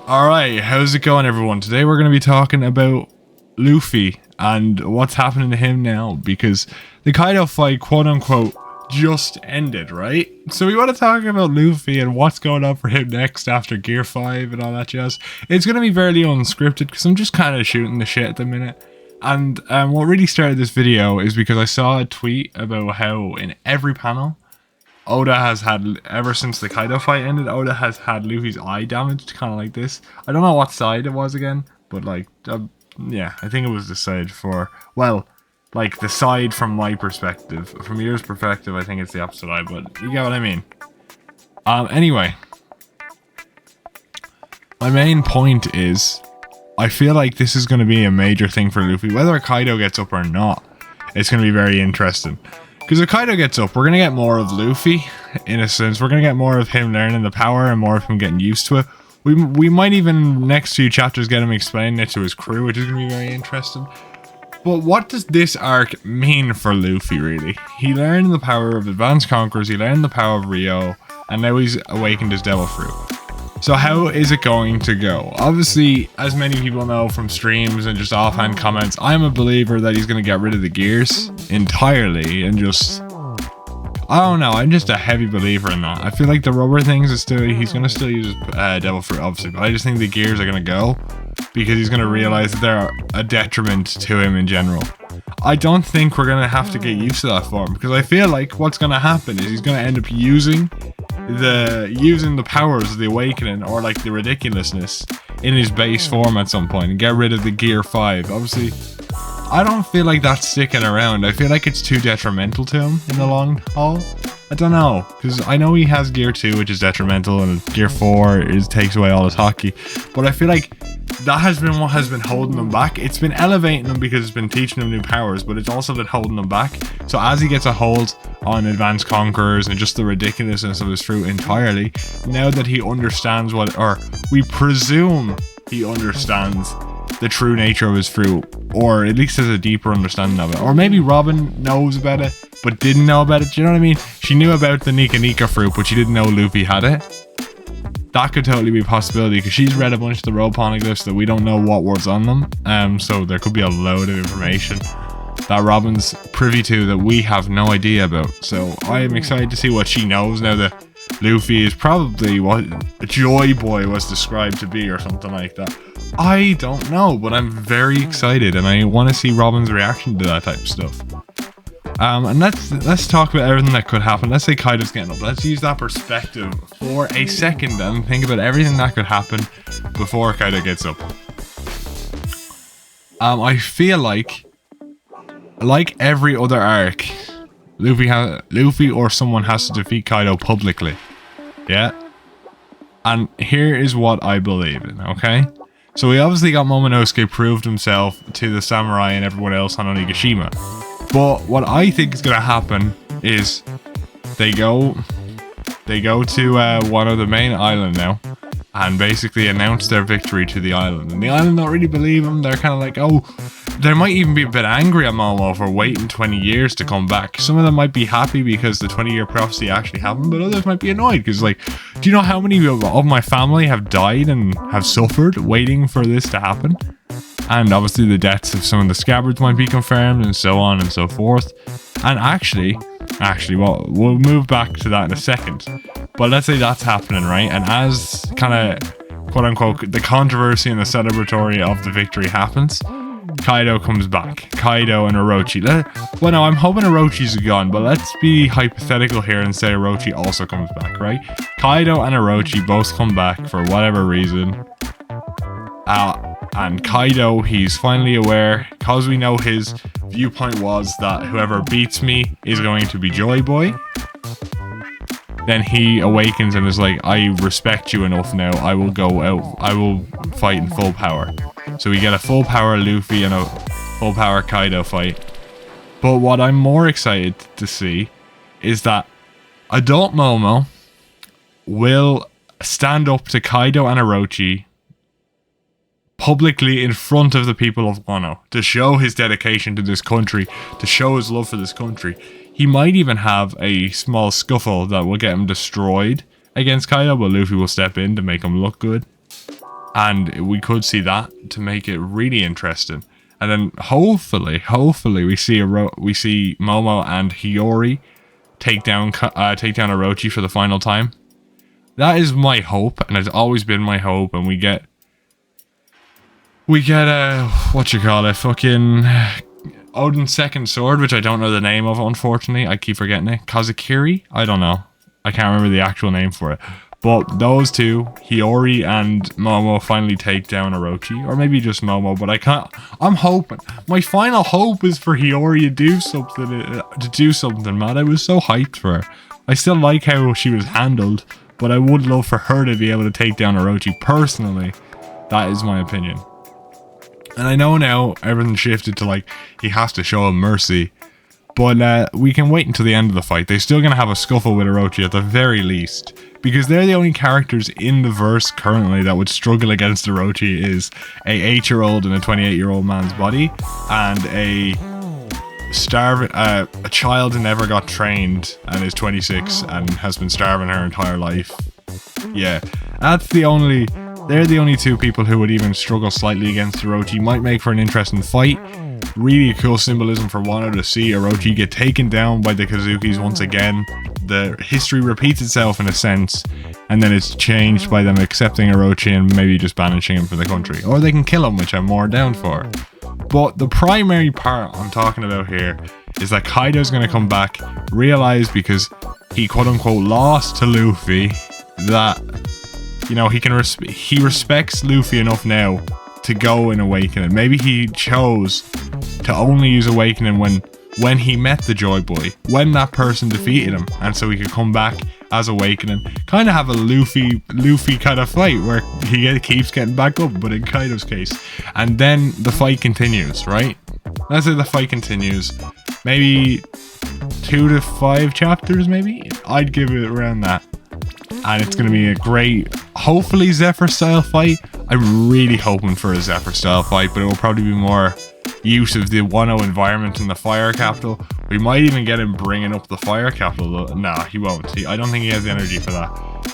Alright, how's it going everyone? Today we're going to be talking about Luffy and what's happening to him now, because the Kaido fight, quote unquote, just ended, right? So we want to talk about Luffy and what's going on for him next after Gear 5 and all that jazz. It's going to be fairly unscripted because I'm just kind of shooting the shit at the minute. And what really started this video is because I saw a tweet about how in every panel Oda has had, ever since the Kaido fight ended, Oda has had Luffy's eye damaged, kind of like this. I don't know what side it was again, but like, yeah, I think it was the side for, well, like the side from my perspective. From yours perspective, I think it's the opposite eye, but you get what I mean. Anyway, my main point is, I feel like this is going to be a major thing for Luffy. Whether Kaido gets up or not, it's going to be very interesting. Because if Kaido gets up, we're going to get more of Luffy, in a sense. We're going to get more of him learning the power and more of him getting used to it. We might even, next few chapters, get him explaining it to his crew, which is going to be very interesting. But what does this arc mean for Luffy, really? He learned the power of Advanced Conquerors, he learned the power of Rio, and now he's awakened his Devil Fruit. So how is it going to go? Obviously, as many people know from streams and just offhand comments, I'm a believer that he's going to get rid of the gears entirely and just... I don't know, I'm just a heavy believer in that. I feel like the rubber things is still... He's going to still use Devil Fruit, obviously, but I just think the gears are going to go because he's going to realize that they're a detriment to him in general. I don't think we're going to have to get used to that form, because I feel like what's going to happen is he's going to end up using the powers of the awakening, or like the ridiculousness, in his base form at some point and get rid of the Gear 5. Obviously, I don't feel like that's sticking around. I feel like it's too detrimental to him in the long haul. I don't know, because I know he has Gear 2, which is detrimental, and Gear 4 takes away all his hockey, but I feel like that has been what has been holding him back. It's been elevating him because it's been teaching him new powers, but it's also been holding him back. So as he gets a hold on Advanced Conquerors and just the ridiculousness of his fruit entirely, now that he understands what, or we presume he understands the true nature of his fruit, or at least has a deeper understanding of it. Or maybe Robin knows about it, but didn't know about it. Do you know what I mean? She knew about the Nika Nika fruit, but she didn't know Luffy had it. That could totally be a possibility, because she's read a bunch of the road poneglyphs that we don't know what words on them. So there could be a load of information that Robin's privy to that we have no idea about. So I am excited to see what she knows now that Luffy is probably what a Joy Boy was described to be, or something like that. I don't know, but I'm very excited and I want to see Robin's reaction to that type of stuff. And let's talk about everything that could happen. Let's say Kaido's getting up. Let's use that perspective for a second and think about everything that could happen before Kaido gets up. I feel like every other arc, Luffy or someone has to defeat Kaido publicly. Yeah? And here is what I believe in, okay? So we obviously got Momonosuke proved himself to the samurai and everyone else on Onigashima. But what I think is going to happen is they go to Wano, the main island now, and basically announce their victory to the island. And the island don't really believe them. They're kind of like, oh, they might even be a bit angry at Momo for waiting 20 years to come back. Some of them might be happy because the 20-year prophecy actually happened, but others might be annoyed because, like, do you know how many of my family have died and have suffered waiting for this to happen? And obviously the deaths of some of the scabbards might be confirmed, and so on and so forth. And actually, well, we'll move back to that in a second. But let's say that's happening, right? And as kind of, quote unquote, the controversy and the celebratory of the victory happens, Kaido comes back. Kaido and Orochi. Well, no, I'm hoping Orochi's gone, but let's be hypothetical here and say Orochi also comes back, right? Kaido and Orochi both come back for whatever reason. And Kaido, he's finally aware, because we know his viewpoint was that whoever beats me is going to be Joy Boy. Then he awakens and is like, I respect you enough now, I will go out, I will fight in full power. So we get a full power Luffy and a full power Kaido fight. But what I'm more excited to see is that adult Momo will stand up to Kaido and Orochi publicly in front of the people of Wano to show his dedication to this country, to show his love for this country. He might even have a small scuffle that will get him destroyed against Kaido, but Luffy will step in to make him look good. And we could see that to make it really interesting. And then hopefully we see Momo and Hiyori take down Orochi for the final time. That is my hope, and it's always been my hope. And we get what you call it, fucking Odin's second sword, which I don't know the name of, unfortunately. I keep forgetting it. Kazakiri? I don't know. I can't remember the actual name for it. But those two, Hiyori and Momo, finally take down Orochi. Or maybe just Momo, but I'm hoping. My final hope is for Hiyori to do something, man. I was so hyped for her. I still like how she was handled, but I would love for her to be able to take down Orochi. Personally, that is my opinion. And I know now everything shifted to like, he has to show him mercy. But we can wait until the end of the fight. They're still going to have a scuffle with Orochi at the very least. Because they're the only characters in the verse currently that would struggle against Orochi is a 8-year-old in a 28-year-old man's body. And a child who never got trained and is 26 and has been starving her entire life. Yeah, they're the only two people who would even struggle slightly against Orochi. Might make for an interesting fight. Really cool symbolism for Wano to see Orochi get taken down by the Kazukis once again. The history repeats itself in a sense, and then it's changed by them accepting Orochi and maybe just banishing him from the country. Or they can kill him, which I'm more down for. But the primary part I'm talking about here is that Kaido's going to come back, realize because he quote-unquote lost to Luffy, that, you know, he respects Luffy enough now to go in Awakening. Maybe he chose to only use Awakening when he met the Joy Boy, when that person defeated him, and so he could come back as Awakening, kind of have a Luffy kind of fight where he keeps getting back up, but in Kaido's case. And then the fight continues, right? Let's say the fight continues, maybe 2 to 5 chapters, maybe? I'd give it around that. And it's going to be a great, hopefully Zephyr style fight. I'm really hoping for a Zephyr style fight, but it will probably be more use of the Wano environment in the fire capital. We might even get him bringing up the fire capital. Nah, he won't. I don't think he has the energy for that.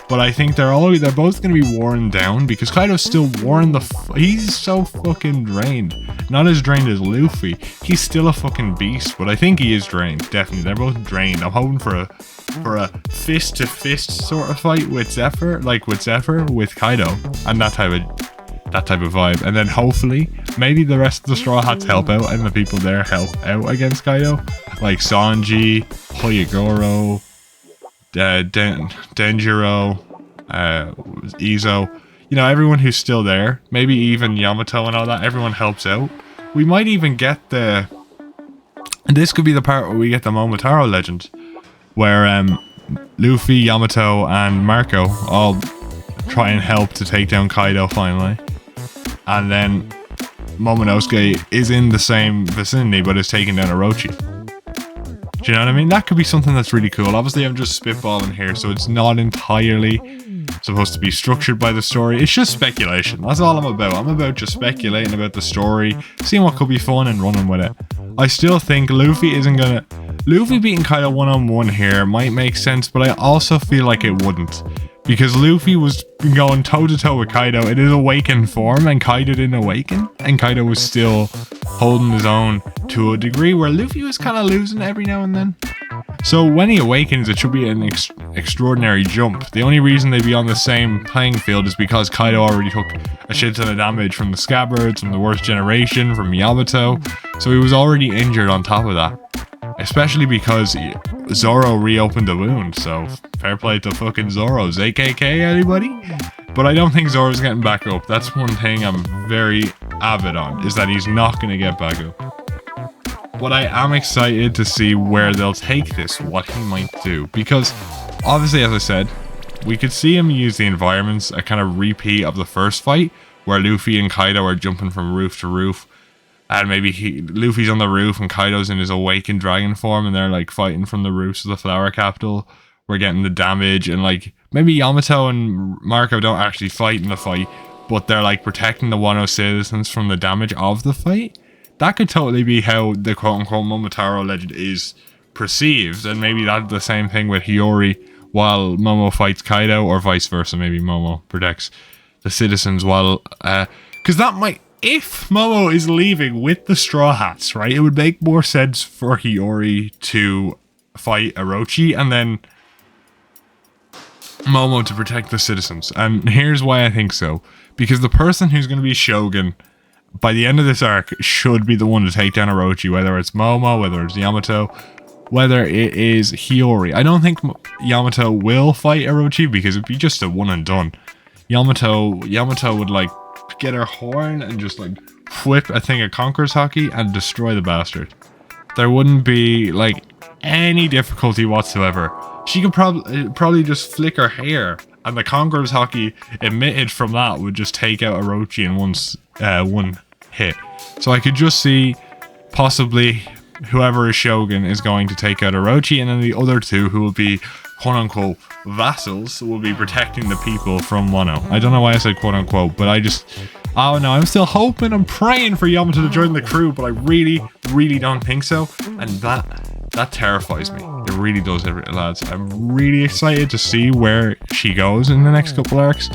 But I think they're both going to be worn down, because Kaido's still worn he's so fucking drained. Not as drained as Luffy. He's still a fucking beast, but I think he is drained. Definitely, they're both drained. I'm hoping for a fist to fist sort of fight with Zephyr, with Kaido, and that type of vibe. And then hopefully maybe the rest of the Straw Hats help out, and the people there help out against Kaido, like Sanji, Hoyogoro, Denjiro, Izo, you know, everyone who's still there, maybe even Yamato and all that, everyone helps out. We might even get this could be the part where we get the Momotaro legend, where Luffy, Yamato and Marco all try and help to take down Kaido finally. And then Momonosuke is in the same vicinity but is taking down Orochi. Do you know what I mean? That could be something that's really cool. Obviously I'm just spitballing here, so it's not entirely supposed to be structured by the story. It's just speculation. That's all I'm about. I'm about just speculating about the story, seeing what could be fun and running with it. I still think Luffy beating Kaido one-on-one here might make sense, but I also feel like it wouldn't. Because Luffy was going toe-to-toe with Kaido in his awakened form, and Kaido didn't awaken, and Kaido was still holding his own to a degree where Luffy was kind of losing every now and then. So when he awakens, it should be an extraordinary jump. The only reason they'd be on the same playing field is because Kaido already took a shit ton of damage from the Scabbards, from the Worst Generation, from Yamato, so he was already injured on top of that. Especially because Zoro reopened the wound, so fair play to fucking Zoro. ZKK, anybody? But I don't think Zoro's getting back up. That's one thing I'm very avid on, is that he's not going to get back up. But I am excited to see where they'll take this, what he might do. Because, obviously, as I said, we could see him use the environments, a kind of repeat of the first fight, where Luffy and Kaido are jumping from roof to roof. And maybe Luffy's on the roof and Kaido's in his awakened dragon form, and they're like fighting from the roofs of the flower capital. We're getting the damage, and like maybe Yamato and Marco don't actually fight in the fight, but they're like protecting the Wano citizens from the damage of the fight. That could totally be how the quote-unquote Momotaro legend is perceived, and maybe that's the same thing with Hiyori while Momo fights Kaido, or vice versa. Maybe Momo protects the citizens while because that might, if Momo is leaving with the Straw Hats, right, it would make more sense for Hiyori to fight Orochi and then Momo to protect the citizens. And here's why I think so. Because the person who's going to be Shogun by the end of this arc should be the one to take down Orochi, whether it's Momo, whether it's Yamato, whether it is Hiyori. I don't think Yamato will fight Orochi because it'd be just a one and done. Yamato would like get her horn and just like whip a thing of Conqueror's Hockey and destroy the bastard. There wouldn't be like any difficulty whatsoever. She could probably just flick her hair and the Conqueror's Hockey emitted from that would just take out Orochi in one hit. So I could just see possibly whoever is Shogun is going to take out Orochi, and then the other two who will be quote-unquote vassals will be protecting the people from Wano. I don't know why I said quote-unquote, but I don't know. I'm still hoping, I'm praying for Yamato to join the crew, but I really, really don't think so. And that terrifies me. It really does, lads. I'm really excited to see where she goes in the next couple arcs.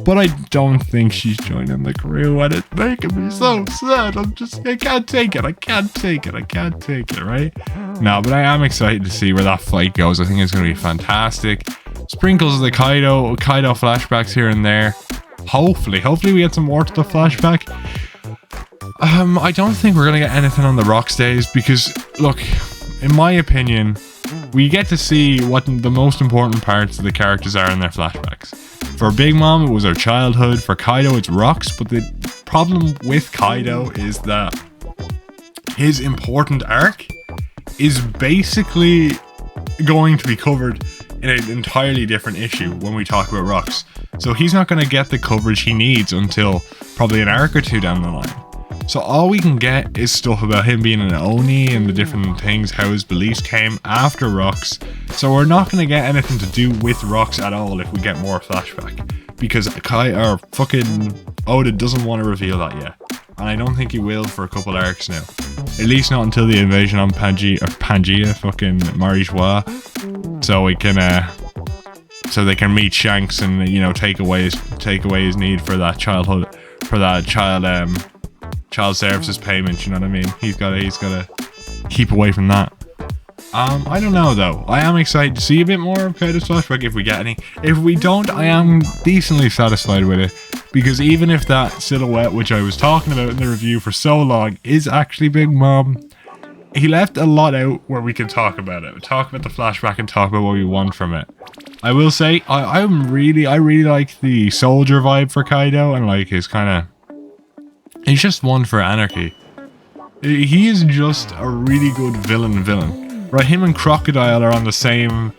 But I don't think she's joining the crew, and it's making me so sad. I can't take it. I can't take it, right? No, but I am excited to see where that fight goes. I think it's going to be fantastic. Sprinkles of the Kaido flashbacks here and there. Hopefully we get some more to the flashback. I don't think we're going to get anything on the Rocks days because, look, in my opinion, we get to see what the most important parts of the characters are in their flashbacks. For Big Mom, it was her childhood. For Kaido, it's Rocks. But the problem with Kaido is that his important arc is basically going to be covered in an entirely different issue when we talk about Rocks. So he's not going to get the coverage he needs until probably an arc or two down the line. So all we can get is stuff about him being an Oni and the different things, how his beliefs came after Rocks. So we're not going to get anything to do with Rocks at all if we get more flashback. Because fucking Oda doesn't want to reveal that yet. And I don't think he will for a couple arcs now. At least not until the invasion on Pangaea, fucking Marijois. So we can, so they can meet Shanks and, you know, take away his need for that child services payment, you know what I mean? He's gotta keep away from that. I don't know though. I am excited to see a bit more of Kaido's flashback if we get any. If we don't, I am decently satisfied with it. Because even if that silhouette, which I was talking about in the review for so long, is actually Big Mom, he left a lot out where we can talk about it. Talk about the flashback and talk about what we want from it. I will say, I really like the soldier vibe for Kaido and like his kind of... He's just one for anarchy. He is just a really good villain. Right, him and Crocodile are on the same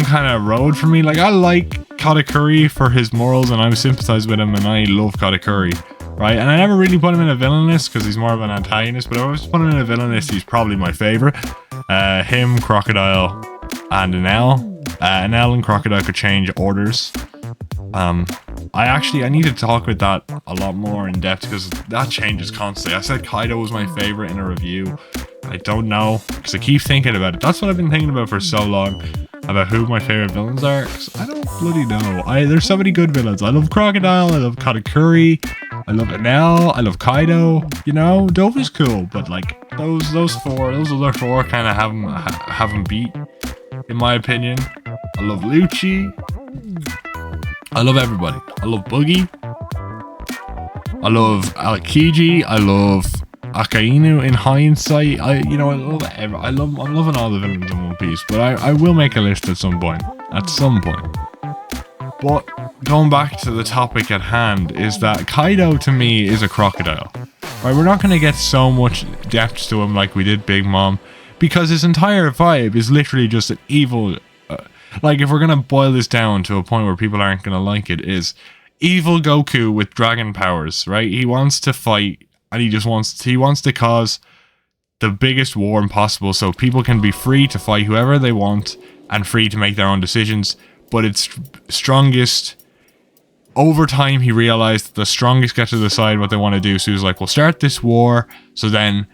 kind of road for me. Like, I like Katakuri for his morals and I'm sympathized with him and I love Katakuri. Right, and I never really put him in a villain list because he's more of an antagonist, but if I was to put him in a villain list, he's probably my favorite. Him, Crocodile, and Enel. Enel and Crocodile could change orders. I need to talk about that a lot more in depth because that changes constantly. I said Kaido was my favorite in a review. I don't know because I keep thinking about it. That's what I've been thinking about for so long, about who my favorite villains are. 'Cause I don't bloody know. There's so many good villains. I love Crocodile. I love Katakuri. I love Enel. I love Kaido. You know, Dovi's cool, but like those other four kind of have him beat, in my opinion. I love Lucci. I love everybody. I love Boogie. I love Aokiji. I love Akainu in hindsight. I'm loving all the villains in One Piece, but I will make a list at some point. But going back to the topic at hand is that Kaido to me is a crocodile. Right, we're not going to get so much depth to him like we did Big Mom, because his entire vibe is literally just an evil... like, if we're going to boil this down to a point where people aren't going to like it, is evil Goku with dragon powers, right? He wants to fight, and he wants to cause the biggest war possible so people can be free to fight whoever they want and free to make their own decisions. But it's strongest... Over time, he realized that the strongest get to decide what they want to do. So he was like, we'll start this war, so then...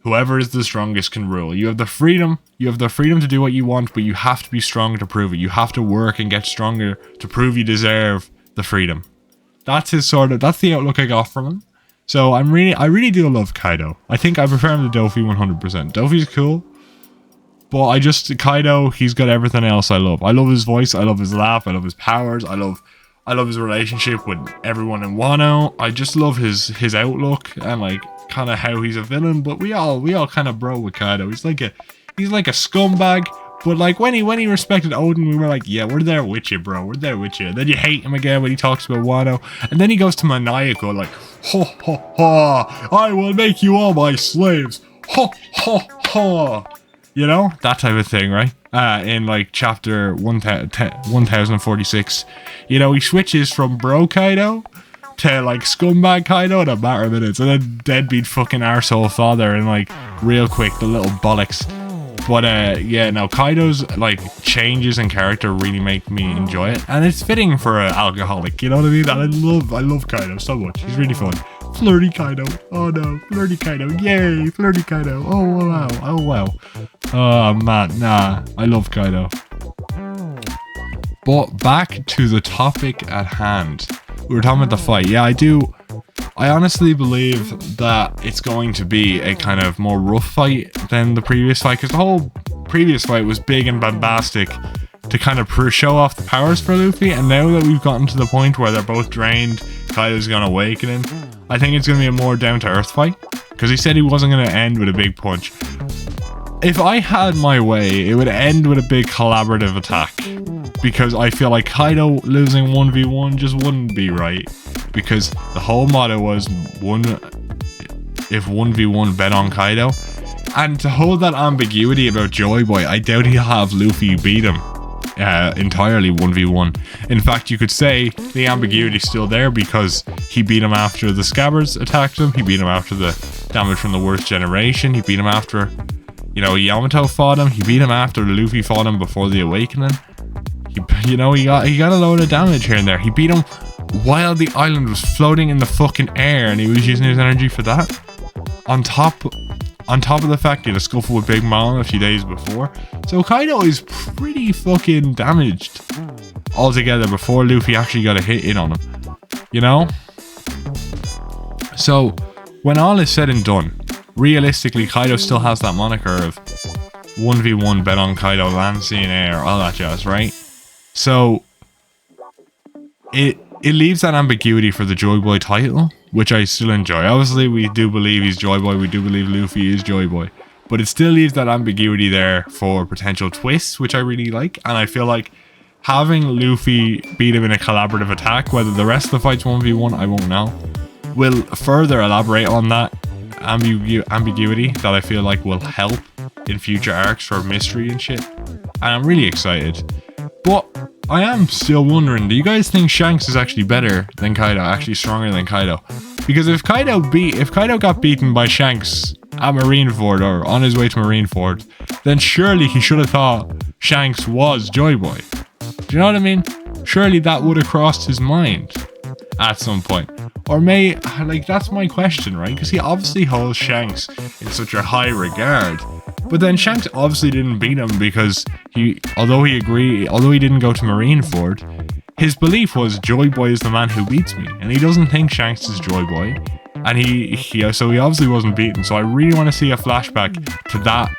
whoever is the strongest can rule. You have the freedom to do what you want, but you have to be strong to prove it. You have to work and get stronger to prove you deserve the freedom, that's the outlook I got from him. So I really do love Kaido. I think I prefer him to Dofi 100%. Dofi's cool, but Kaido, he's got everything else I love. I love his voice, I love his laugh, I love his powers, I love his relationship with everyone in Wano. I just love his outlook and like kind of how he's a villain, but we all kind of bro with Kaido. He's like a scumbag. But like when he respected Odin, we were like, yeah, we're there with you, bro. We're there with you. Then you hate him again when he talks about Wano. And then he goes to Maniacal like, ha ha ha, I will make you all my slaves. Ha ha ha. You know? That type of thing, right? In like chapter 1046. You know, he switches from bro Kaido to like scumbag Kaido in a matter of minutes. And then deadbeat fucking arsehole father and like real quick, the little bollocks. But yeah, no, Kaido's like changes in character really make me enjoy it, and it's fitting for an alcoholic. You know what I mean? And I love Kaido so much. He's really fun. Flirty Kaido. Oh no, flirty Kaido. Yay, flirty Kaido. Oh wow. Oh wow. Oh man, nah. I love Kaido. But back to the topic at hand. We were talking about the fight. Yeah, I honestly believe that it's going to be a kind of more rough fight than the previous fight, because the whole previous fight was big and bombastic to kind of show off the powers for Luffy, and now that we've gotten to the point where they're both drained, Kaido's gonna awaken, I think it's going to be a more down-to-earth fight, because he said he wasn't going to end with a big punch. If I had my way, it would end with a big collaborative attack, because I feel like Kaido losing 1v1 just wouldn't be right, because the whole motto was if 1v1 bet on Kaido, and to hold that ambiguity about Joy Boy, I doubt he'll have Luffy beat him entirely 1v1. In fact, you could say the ambiguity's still there, because he beat him after the Scabbards attacked him, he beat him after the damage from the worst generation, he beat him after, you know, Yamato fought him, he beat him after Luffy fought him before the awakening. He got a load of damage here and there. He beat him while the island was floating in the fucking air, and he was using his energy for that. On top of the fact he had a scuffle with Big Mom a few days before. So Kaido is pretty fucking damaged altogether before Luffy actually got a hit in on him. You know? So when all is said and done, realistically Kaido still has that moniker of 1v1 bet on Kaido, land, sea and air, all that jazz, right? So it leaves that ambiguity for the Joy Boy title, which I still enjoy. Obviously, we do believe he's Joy Boy, we do believe Luffy is Joy Boy, but it still leaves that ambiguity there for potential twists, which I really like. And I feel like having Luffy beat him in a collaborative attack, whether the rest of the fight's 1v1, I won't know, will further elaborate on that ambiguity that I feel like will help in future arcs for mystery and shit. And I'm really excited. But I am still wondering, do you guys think Shanks is actually better than Kaido, actually stronger than Kaido? Because if Kaido got beaten by Shanks at Marineford or on his way to Marineford, then surely he should have thought Shanks was Joy Boy. Do you know what I mean? Surely that would have crossed his mind at some point. Or that's my question, right? Because he obviously holds Shanks in such a high regard. But then Shanks obviously didn't beat him because although he didn't go to Marineford, his belief was Joy Boy is the man who beats me, and he doesn't think Shanks is Joy Boy, and so he obviously wasn't beaten. So I really want to see a flashback to that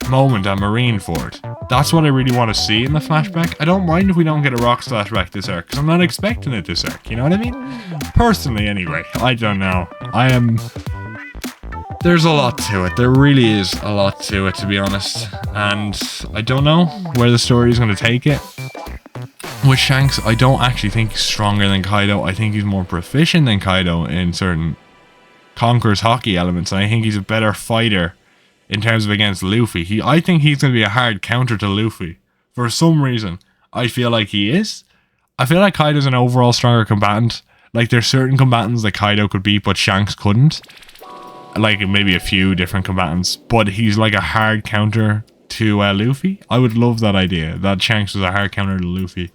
moment at Marineford. That's what I really want to see in the flashback. I don't mind if we don't get a Rocks flashback this arc, because I'm not expecting it this arc, you know what I mean? Personally, anyway. I don't know. There's a lot to it. There really is a lot to it, to be honest. And I don't know where the story is going to take it. With Shanks, I don't actually think he's stronger than Kaido. I think he's more proficient than Kaido in certain Conqueror's hockey elements. And I think he's a better fighter in terms of against Luffy. I think he's going to be a hard counter to Luffy. For some reason, I feel like he is. I feel like Kaido's an overall stronger combatant. Like, there's certain combatants that Kaido could beat, but Shanks couldn't. Like, maybe a few different combatants. But he's like a hard counter to Luffy. I would love that idea. That Shanks was a hard counter to Luffy.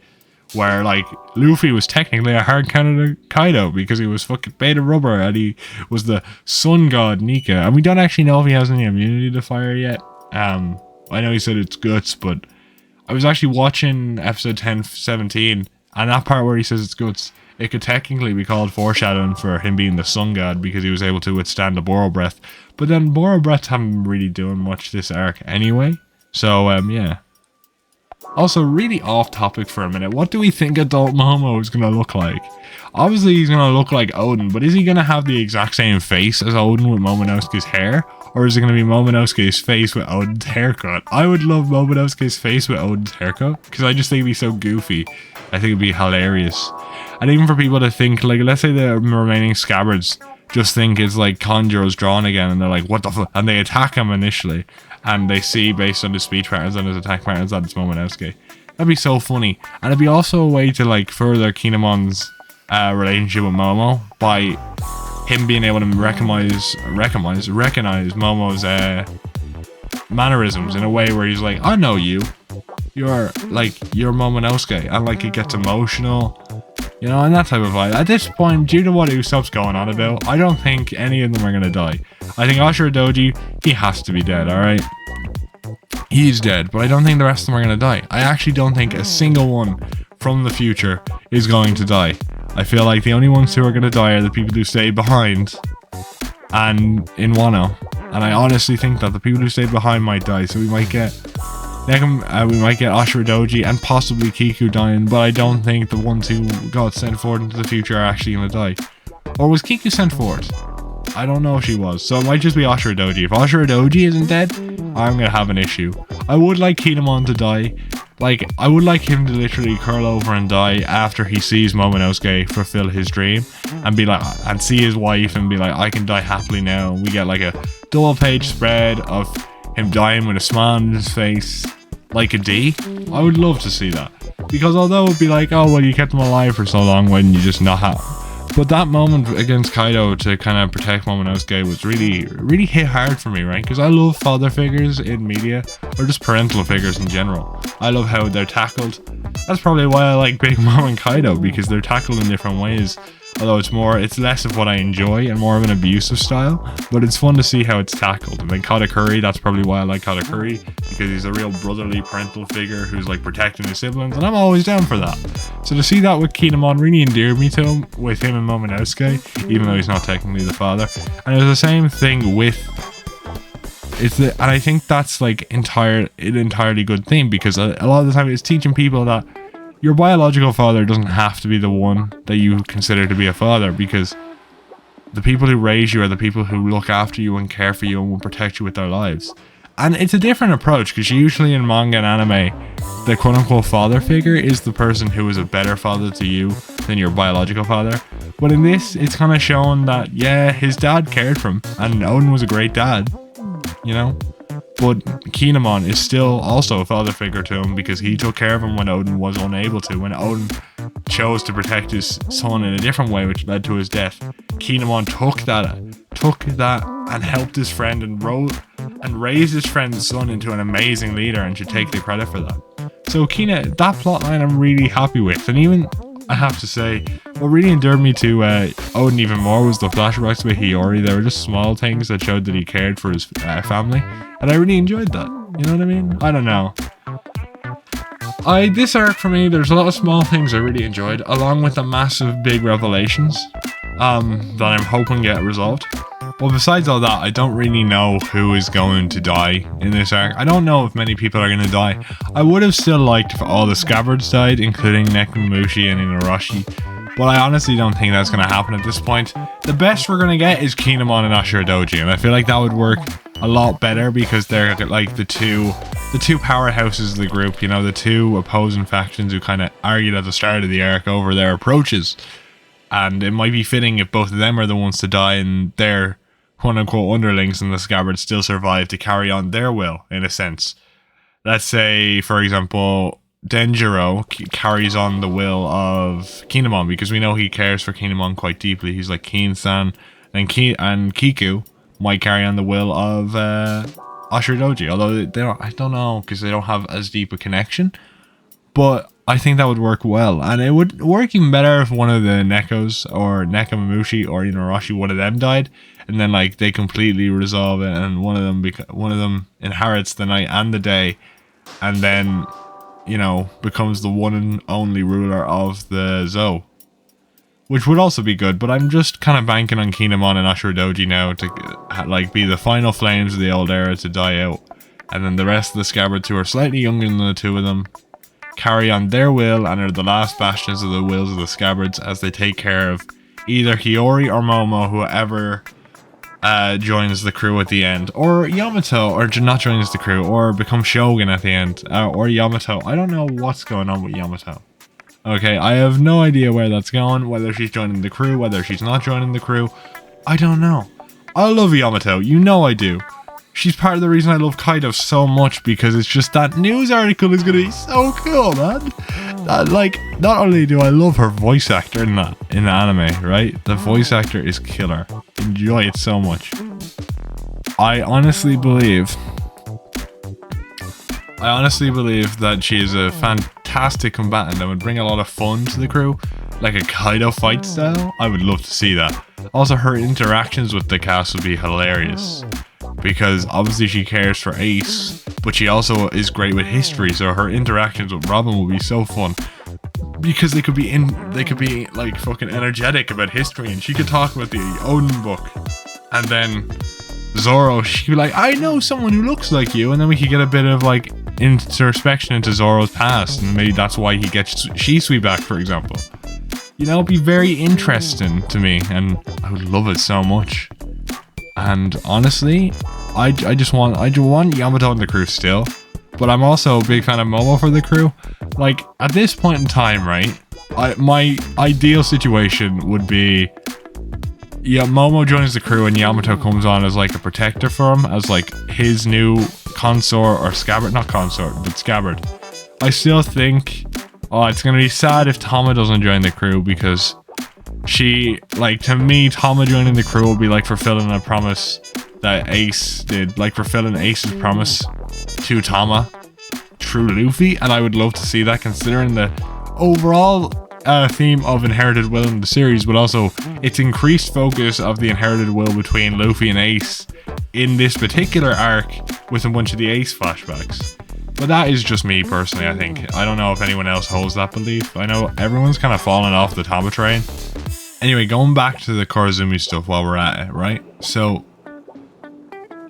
Where, like, Luffy was technically a hard counter to Kaido because he was fucking beta rubber and he was the sun god Nika. And we don't actually know if he has any immunity to fire yet. I know he said it's guts, but I was actually watching episode 1017, and that part where he says it's guts, it could technically be called foreshadowing for him being the sun god because he was able to withstand the Boro breath. But then Boro breath haven't really done much this arc anyway. So yeah. Also, really off topic for a minute. What do we think adult Momo is going to look like? Obviously, he's going to look like Odin, but is he going to have the exact same face as Odin with Momonosuke's hair? Or is it going to be Momonosuke's face with Odin's haircut? I would love Momonosuke's face with Odin's haircut, because I just think it'd be so goofy. I think it'd be hilarious. And even for people to think, like, let's say the remaining scabbards just think it's like Conjuro's drawn again, and they're like, what the fuck? And they attack him initially, and they see, based on his speech patterns and his attack patterns, that it's Momonosuke. That'd be so funny. And it'd be also a way to, like, further Kinemon's relationship with Momo by him being able to recognize Momo's mannerisms in a way where he's like, I know you. You're Momonosuke. And, like, it gets emotional. You know, and that type of vibe. At this point, due to what Usopp's going on about, I don't think any of them are going to die. I think Ashura Doji, he has to be dead, alright? He's dead, but I don't think the rest of them are going to die. I actually don't think a single one from the future is going to die. I feel like the only ones who are going to die are the people who stayed behind and in Wano. And I honestly think that the people who stayed behind might die, so we might get Ashura Doji and possibly Kiku dying, but I don't think the ones who got sent forward into the future are actually going to die. Or was Kiku sent forward? I don't know if she was, so it might just be Ashura Doji. If Ashura Doji isn't dead, I'm going to have an issue. I would like Kinemon to die. Like, I would like him to literally curl over and die after he sees Momonosuke fulfill his dream and be like, and see his wife and be like, I can die happily now. We get like a double page spread of him dying with a smile on his face, like a D. I would love to see that. Because although it would be like, oh, well, you kept him alive for so long, why didn't you just not have? But that moment against Kaido to kind of protect Momonosuke was really hit hard for me, right? Because I love father figures in media, or just parental figures in general. I love how they're tackled. That's probably why I like Big Mom and Kaido, because they're tackled in different ways. Although it's less of what I enjoy and more of an abusive style, but it's fun to see how it's tackled. And then Katakuri, that's probably why I like Katakuri, because he's a real brotherly parental figure who's like protecting his siblings, and I'm always down for that. So to see that with Kinemon really endeared me to him, with him and Momonosuke, even though he's not technically the father. And it's the same thing with and I think that's like an entirely good thing, because a lot of the time it's teaching people that your biological father doesn't have to be the one that you consider to be a father, because the people who raise you are the people who look after you and care for you and will protect you with their lives. And it's a different approach, because usually in manga and anime, the quote-unquote father figure is the person who is a better father to you than your biological father. But in this, it's kind of shown that, yeah, his dad cared for him, and Odin was a great dad, you know? But Kinemon is still also a father figure to him, because he took care of him when Odin was unable to. When Odin chose to protect his son in a different way, which led to his death, Kinemon took that and helped his friend and raised his friend's son into an amazing leader, and should take the credit for that. So that plotline I'm really happy with. And even, I have to say, what really endeared me to Odin even more was the flashbacks with Hiyori. They were just small things that showed that he cared for his family, and I really enjoyed that. You know what I mean? I don't know. This arc for me, there's a lot of small things I really enjoyed, along with the massive big revelations that I'm hoping get resolved. But besides all that, I don't really know who is going to die in this arc. I don't know if many people are going to die. I would have still liked if all the scabbards died, including Nekomamushi and Inuarashi, but I honestly don't think that's going to happen at this point. The best we're going to get is Kinemon and Ashura Doji, and I feel like that would work a lot better, because they're like the two powerhouses of the group, you know, the two opposing factions who kind of argued at the start of the arc over their approaches. And it might be fitting if both of them are the ones to die and they're quote-unquote underlings, and the scabbards still survive to carry on their will, in a sense. Let's say, for example, Denjiro carries on the will of Kinemon, because we know he cares for Kinemon quite deeply. He's like Kin-san, and Kiku might carry on the will of Ashura Doji, although I don't know, because they don't have as deep a connection. But I think that would work well, and it would work even better if one of the Nekos, or Nekomamushi or Inuarashi, one of them died, and then like they completely resolve it, and one of them inherits the night and the day, and then, you know, becomes the one and only ruler of the Zou. which would also be good. But I'm just kind of banking on Kinemon and Ashura now to like be the final flames of the old era to die out, and then the rest of the Scabbards, who are slightly younger than the two of them, carry on their will and are the last bastions of the wills of the Scabbards as they take care of either Hiyori or Momo, whoever joins the crew at the end, or Yamato, or not joins the crew, or becomes Shogun at the end, or Yamato. I don't know what's going on with Yamato. Okay, I have no idea where that's going, whether she's joining the crew, whether she's not joining the crew. I don't know. I love Yamato, you know I do. She's part of the reason I love Kaido so much, because it's just that news article is going to be so cool, man. Like, not only do I love her voice actor in the anime, right? The voice actor is killer. Enjoy it so much. I honestly believe that she is a fantastic combatant and would bring a lot of fun to the crew, like a Kaido fight style. I would love to see that. Also, her interactions with the cast would be hilarious, because obviously she cares for Ace, but she also is great with history, so her interactions with Robin will be so fun, because they could be like fucking energetic about history, and she could talk about the Odin book, and then Zoro, she'd be like, I know someone who looks like you, and then we could get a bit of like introspection into Zoro's past, and maybe that's why he gets Shisui back, for example. You know, it'd be very interesting to me, and I would love it so much. And honestly, I want Yamato in the crew still, but I'm also a big fan of Momo for the crew. Like, at this point in time, right, my ideal situation would be, yeah, Momo joins the crew and Yamato comes on as like a protector for him, as like his new consort or Scabbard, not consort, but Scabbard. I still think, it's gonna be sad if Tama doesn't join the crew, because she, like, to me, Tama joining the crew will be like fulfilling a promise that Ace did, like fulfilling Ace's promise to Tama through Luffy, and I would love to see that, considering the overall theme of inherited will in the series, but also its increased focus of the inherited will between Luffy and Ace in this particular arc with a bunch of the Ace flashbacks. But that is just me personally, I think. I don't know if anyone else holds that belief. I know everyone's kind of fallen off the Tama train. Anyway, going back to the Korazumi stuff while we're at it, right? So,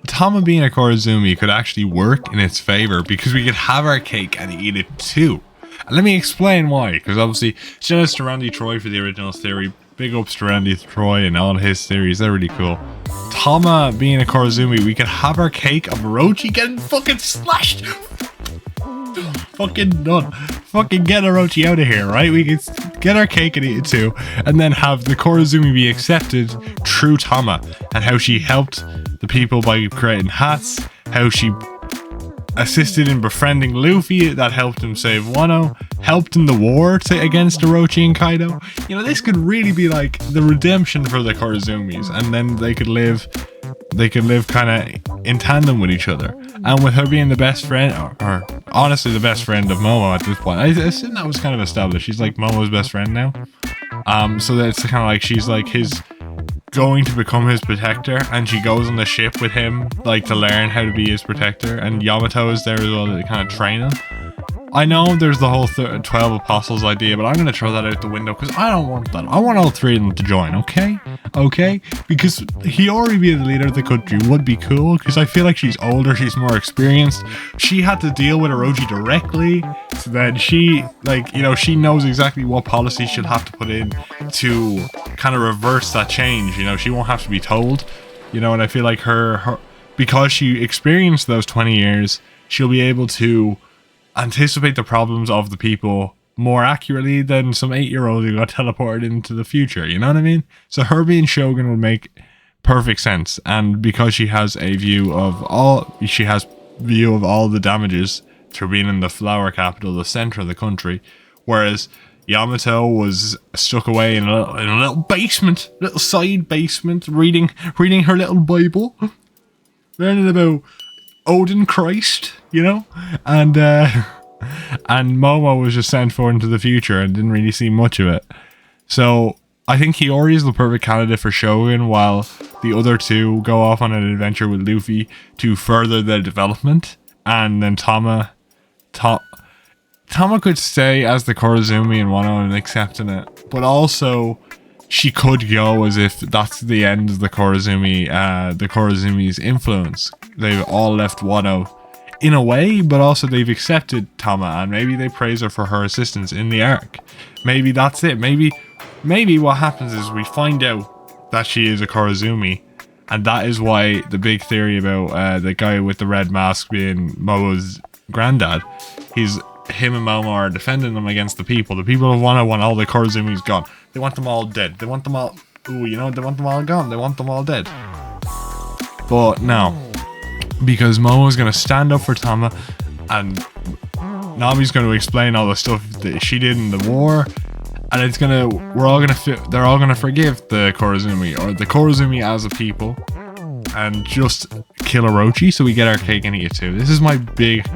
Tama being a Korazumi could actually work in its favor, because we could have our cake and eat it too. And let me explain why, because obviously, shout out to Randy Troy for the original theory. Big ups to Randy Troy and all his theories, they're really cool. Tama being a Korazumi, we could have our cake of Orochi getting fucking slashed. Fucking done. Fucking get Orochi out of here, right? We can get our cake and eat it too, and then have the Korazumi be accepted through Tama, and how she helped the people by creating hats, how she assisted in befriending Luffy, that helped him save Wano, helped in the war against Orochi and Kaido. You know, this could really be like the redemption for the Korazumis, and then they could live kind of in tandem with each other. And with her being the best friend, or honestly the best friend of Momo at this point, I assume that was kind of established. She's like Momo's best friend now. So that's kind of like she's like his, going to become his protector, and she goes on the ship with him, like, to learn how to be his protector, and Yamato is there as well to kind of train him. I know there's the whole 12 apostles idea, but I'm going to throw that out the window, because I don't want that. I want all three of them to join, okay? Okay? Because Hiyori being the leader of the country would be cool, because I feel like she's older, she's more experienced. She had to deal with Orochi directly, so then she, like, you know, she knows exactly what policy she'll have to put in to kind of reverse that change. You know, she won't have to be told, you know, and I feel like her because she experienced those 20 years, she'll be able to anticipate the problems of the people more accurately than some 8-year-old who got teleported into the future, you know what I mean? So her being Shogun would make perfect sense, and because she has a view of all the damages through being in the flower capital, the center of the country, whereas Yamato was stuck away in a little basement, little side basement, reading her little Bible, learning about Odin Christ, you know, and Momo was just sent forward into the future and didn't really see much of it. So I think Hiyori is the perfect candidate for Shogun, while the other two go off on an adventure with Luffy to further their development, and then Tama could stay as the Korazumi and Wano and accepting it, but also she could go as if that's the end of the Korazumi's influence. They've all left Wano in a way, but also they've accepted Tama, and maybe they praise her for her assistance in the arc. Maybe that's it. Maybe what happens is we find out that she is a Korazumi, and that is why the big theory about the guy with the red mask being Momo's granddad, him and Momo are defending them against the people. The people of Wano want all the Korazumis gone. They want them all dead. They want them all... Ooh, you know, they want them all gone. They want them all dead. But no. Because Momo's going to stand up for Tama, and Nami's going to explain all the stuff that she did in the war, and it's going to... They're all going to forgive the Korazumi, or the Korazumi as a people, and just kill Orochi so we get our cake and eat it too. This is my big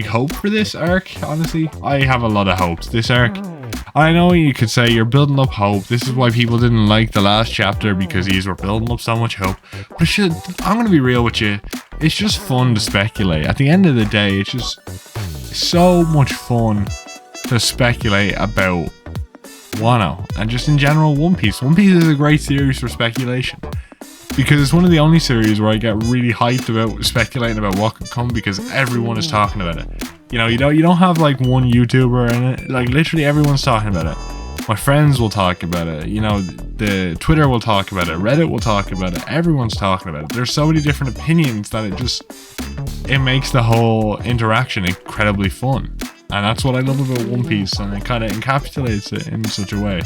hope for this arc, honestly. I have a lot of hopes. This arc, I know you could say you're building up hope. This is why people didn't like the last chapter, because these were building up so much hope. But I'm going to be real with you. It's just fun to speculate. At the end of the day, it's just so much fun to speculate about Wano. And just in general, One Piece. One Piece is a great series for speculation, because it's one of the only series where I get really hyped about speculating about what could come, because everyone is talking about it. You know, you don't have like one YouTuber in it. Like literally everyone's talking about it. My friends will talk about it. You know, the Twitter will talk about it. Reddit will talk about it. Everyone's talking about it. There's so many different opinions that it makes the whole interaction incredibly fun. And that's what I love about One Piece, and it kind of encapsulates it in such a way.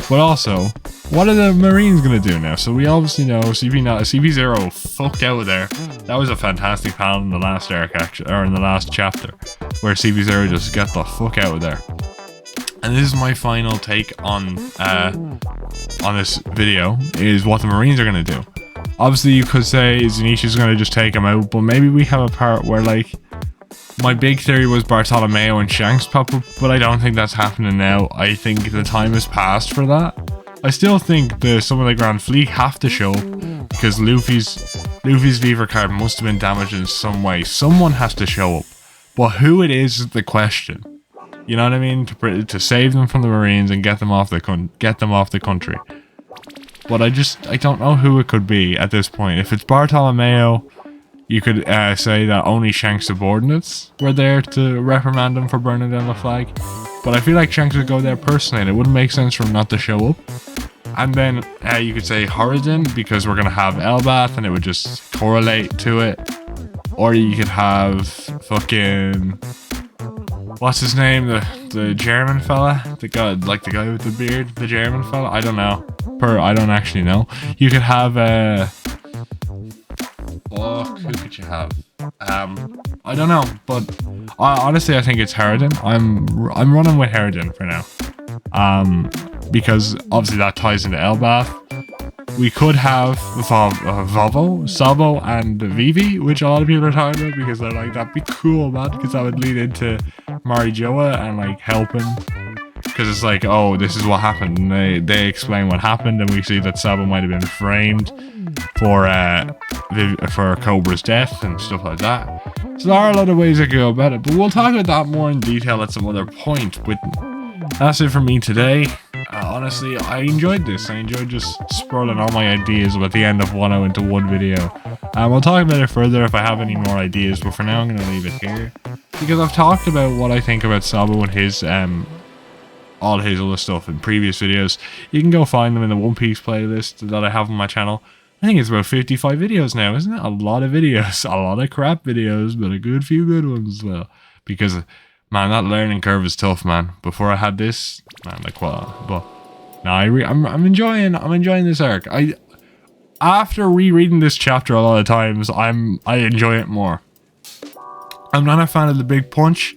But also, what are the Marines going to do now? So we obviously know CP0 fucked out of there. That was a fantastic panel in the last arc, actually, or in the last chapter, where CP0 just got the fuck out of there. And this is my final take on this video, is what the Marines are going to do. Obviously, you could say Zenitsu's going to just take him out, but maybe we have a part where, like, my big theory was Bartolomeo and Shanks pop up, but I don't think that's happening now. I think the time has passed for that. I still think some of the Grand Fleet have to show up, because Luffy's Viva card must have been damaged in some way. Someone has to show up, but who it is the question. You know what I mean? To save them from the Marines and get them off the country. But I don't know who it could be at this point. If it's Bartolomeo, you could say that only Shanks' subordinates were there to reprimand him for burning down the flag. But I feel like Shanks would go there personally, and it wouldn't make sense for him not to show up. And then you could say Horizon, because we're going to have Elbath, and it would just correlate to it. Or you could have fucking... What's his name? The German fella? The guy with the beard? The German fella? I don't know. I don't actually know. You could have... who could you have? I don't know, but honestly, I think it's Harridan. I'm running with Harridan for now. Because obviously that ties into Elbath. We could have Vovo, Sabo, and Vivi, which a lot of people are talking about, because they're like, that'd be cool, man, because that would lead into Marijoa and like helping. Because it's like, oh, this is what happened, and they explain what happened, and we see that Sabo might have been framed for Cobra's death and stuff like that. So there are a lot of ways I could go about it, but we'll talk about that more in detail at some other point. But that's it for me today. Honestly, I enjoyed this. I enjoyed just sprawling all my ideas about the end of Wano into one video. We'll talk about it further if I have any more ideas, but for now I'm going to leave it here, because I've talked about what I think about Sabo and his all his other stuff in previous videos. You can go find them in the One Piece playlist that I have on my channel. I think it's about 55 videos now, isn't it? A lot of videos. A lot of crap videos, but a good few good ones as well. Because, man, that learning curve is tough, man. Before I had this, man, like, well, but no, I'm enjoying this arc. After rereading this chapter a lot of times, I enjoy it more. I'm not a fan of the big punch,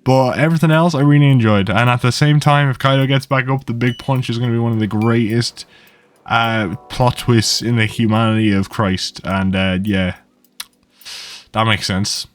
but everything else I really enjoyed. And at the same time, if Kaido gets back up, the big punch is going to be one of the greatest plot twists in the humanity of Christ. And yeah, that makes sense.